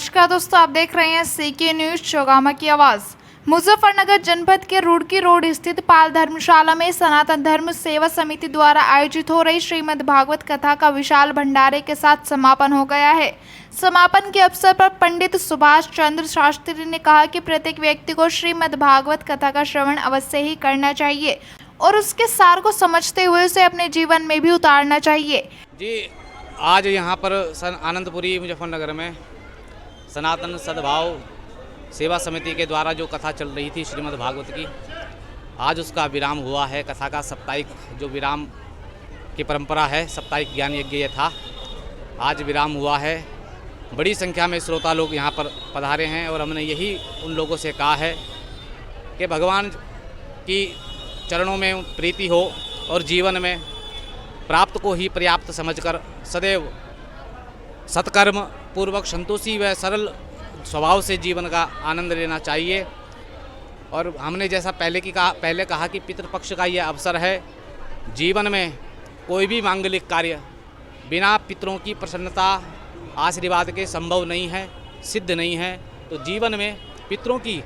नमस्कार दोस्तों, आप देख रहे हैं सीके न्यूज चौगामा की आवाज। मुजफ्फरनगर जनपद के रुड़की रोड स्थित पाल धर्मशाला में सनातन धर्म सेवा समिति द्वारा आयोजित हो रही श्रीमद् भागवत कथा का विशाल भंडारे के साथ समापन हो गया है। समापन के अवसर पर पंडित सुभाष चंद्र शास्त्री ने कहा कि प्रत्येक व्यक्ति को श्रीमद् भागवत कथा का श्रवण अवश्य ही करना चाहिए और उसके सार को समझते हुए उसे अपने जीवन में भी उतारना चाहिए। जी, आज यहाँ पर आनंदपुरी मुजफ्फरनगर में सनातन सद्भाव सेवा समिति के द्वारा जो कथा चल रही थी श्रीमद् भागवत की, आज उसका विराम हुआ है। कथा का साप्ताहिक जो विराम की परंपरा है, साप्ताहिक ज्ञान यज्ञ ये था, आज विराम हुआ है। बड़ी संख्या में श्रोता लोग यहाँ पर पधारे हैं और हमने यही उन लोगों से कहा है कि भगवान की चरणों में प्रीति हो और जीवन में प्राप्त को ही पर्याप्त समझकर सदैव सत्कर्म पूर्वक संतोषी व सरल स्वभाव से जीवन का आनंद लेना चाहिए। और हमने जैसा पहले कहा कि पितृपक्ष का यह अवसर है। जीवन में कोई भी मांगलिक कार्य बिना पितरों की प्रसन्नता आशीर्वाद के संभव नहीं है, सिद्ध नहीं है। तो जीवन में पितरों की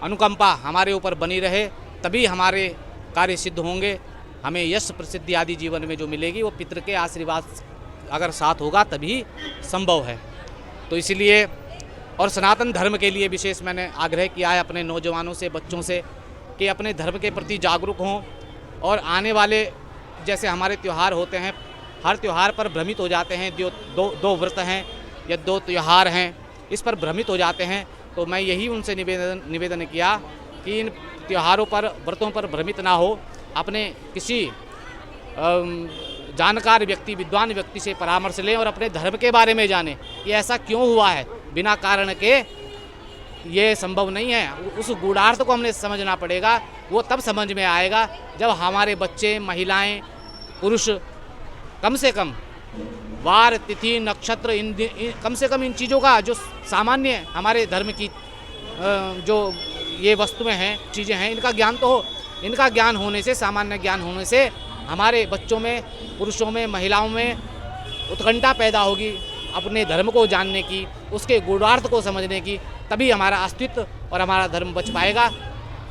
अनुकंपा हमारे ऊपर बनी रहे, तभी हमारे कार्य सिद्ध होंगे। हमें यश प्रसिद्धि आदि जीवन में जो मिलेगी वो पितृ के आशीर्वाद अगर साथ होगा तभी संभव है। तो इसलिए और सनातन धर्म के लिए विशेष मैंने आग्रह किया है अपने नौजवानों से, बच्चों से, कि अपने धर्म के प्रति जागरूक हों और आने वाले जैसे हमारे त्यौहार होते हैं, हर त्यौहार पर भ्रमित हो जाते हैं। दो व्रत हैं या दो त्यौहार हैं, इस पर भ्रमित हो जाते हैं। तो मैं यही उनसे निवेदन किया कि इन त्योहारों पर, व्रतों पर भ्रमित ना हो। अपने किसी जानकार व्यक्ति, विद्वान व्यक्ति से परामर्श लें और अपने धर्म के बारे में जानें कि ऐसा क्यों हुआ है। बिना कारण के ये संभव नहीं है। उस गूढ़ार्थ को हमने समझना पड़ेगा। वो तब समझ में आएगा जब हमारे बच्चे, महिलाएं, पुरुष कम से कम वार, तिथि, नक्षत्र, कम से कम इन चीज़ों का जो सामान्य हमारे धर्म की जो ये वस्तुएं हैं, चीज़ें हैं, इनका ज्ञान तो हो। इनका ज्ञान होने से, सामान्य ज्ञान होने से हमारे बच्चों में, पुरुषों में, महिलाओं में उत्कंठा पैदा होगी अपने धर्म को जानने की, उसके गूढ़ार्थ को समझने की। तभी हमारा अस्तित्व और हमारा धर्म बच पाएगा।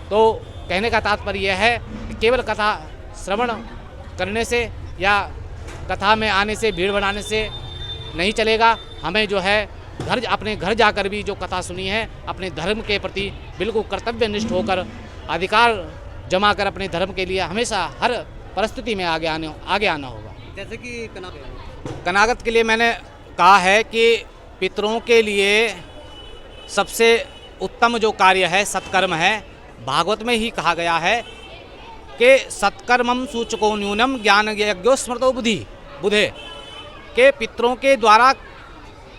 तो कहने का तात्पर्य यह है कि केवल कथा श्रवण करने से या कथा में आने से, भीड़ बनाने से नहीं चलेगा। हमें जो है अपने घर जाकर भी जो कथा सुनी है, अपने धर्म के प्रति बिल्कुल कर्तव्यनिष्ठ होकर अधिकार जमा कर अपने धर्म के लिए हमेशा हर परिस्थिति में आगे आना होगा। जैसे कि कनागत के लिए मैंने कहा है कि पितरों के लिए सबसे उत्तम जो कार्य है सत्कर्म है। भागवत में ही कहा गया है कि सत्कर्मम सूचको न्यूनम ज्ञान यज्ञो स्मृतो बुधे के पितरों के द्वारा,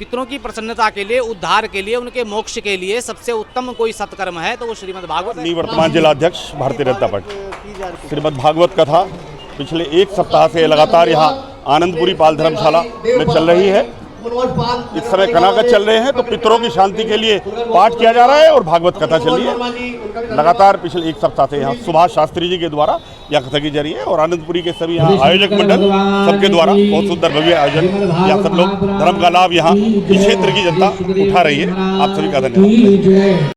पितरों की प्रसन्नता के लिए, उद्धार के लिए, उनके मोक्ष के लिए सबसे उत्तम कोई सत्कर्म है तो वो श्रीमद् भागवत। वर्तमान जिलाध्यक्ष भारतीय जनता पार्टी। श्रीमद् भागवत कथा पिछले एक सप्ताह से लगातार यहाँ आनंदपुरी पाल धर्मशाला में चल रही है। इस समय कनागत चल रहे हैं तो पितरों की शांति के लिए पाठ किया जा रहा है और भागवत कथा चल रही है लगातार पिछले एक सप्ताह से। यहाँ सुभाष शास्त्री जी के द्वारा यह कथा की जा रही है और आनंदपुरी के सभी यहाँ आयोजक मंडल सबके द्वारा बहुत सुंदर भव्य आयोजन, यहाँ सब लोग धर्म का लाभ यहाँ इस क्षेत्र की जनता उठा रही है। आप सभी का धन्यवाद।